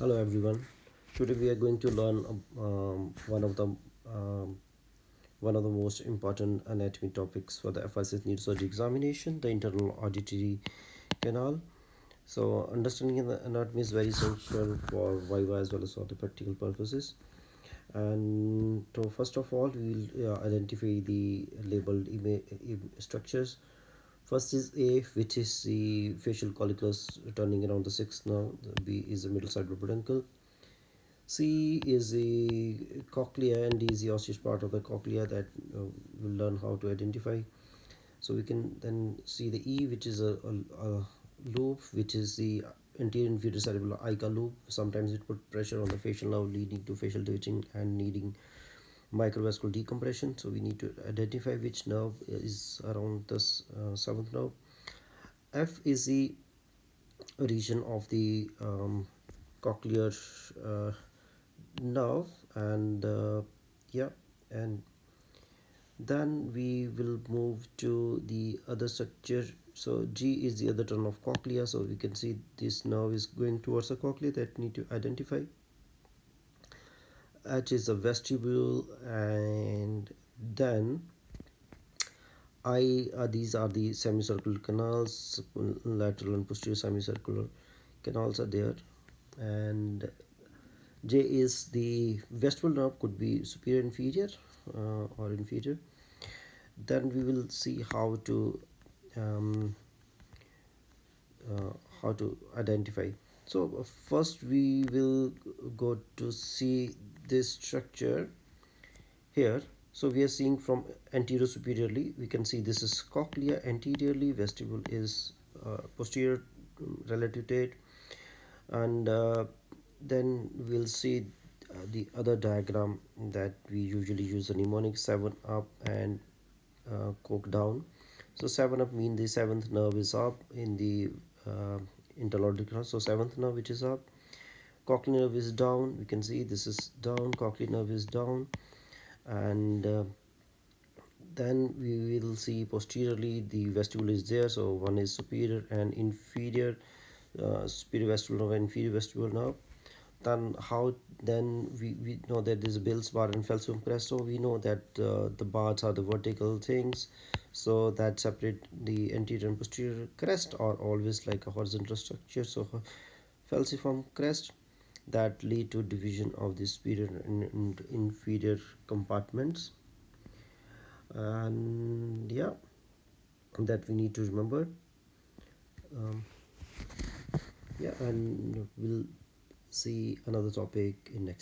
Hello everyone. Today we are going to learn um, one of the most important anatomy topics for the FRCS neurosurgery examination, the internal auditory canal. So understanding the anatomy is very essential for Viva as well as for the practical purposes. And so first of all, we will identify the labeled structures. First is A, which is the facial collicus turning around the sixth nerve. The B is the middle cerebral peduncle. C is the cochlea, and D is the osseous part of the cochlea that we'll learn how to identify. So we can then see the E, which is a loop, which is the anterior inferior cerebral ICA loop. Sometimes it put pressure on the facial nerve, leading to facial twitching and needing microvascular decompression. So we need to identify which nerve is around this seventh nerve. F is the region of the cochlear nerve, and yeah, and then we will move to the other structure. So G is the other turn of cochlea, so we can see this nerve is going towards the cochlea that need to identify. H is the vestibule, and then I these are the semicircular canals, lateral and posterior semicircular canals are there, and J is the vestibule nerve, could be superior inferior or inferior. Then we will see um, how to identify. So first we will go to see this structure here. So we are seeing from anterior superiorly, we can see this is cochlea anteriorly, vestibule is posterior relative to it, and then we'll see the other diagram that we usually use, a mnemonic 7 up and coke down. So 7 up mean the seventh nerve is up in the interleutic. So seventh nerve which is up, cochlear nerve is down. We can see this is down, cochlear nerve is down, and then we will see posteriorly the vestibule is there. So one is superior and inferior, superior vestibule nerve, inferior vestibule nerve. Then we know that there's a Bill's bar and falcium crest, so we know that the bars are the vertical things, so that separate the anterior and posterior. Crest are always like a horizontal structure, so falciform crest that lead to division of the superior and inferior compartments. And yeah, that we need to remember. um, yeah, and we'll see another topic in next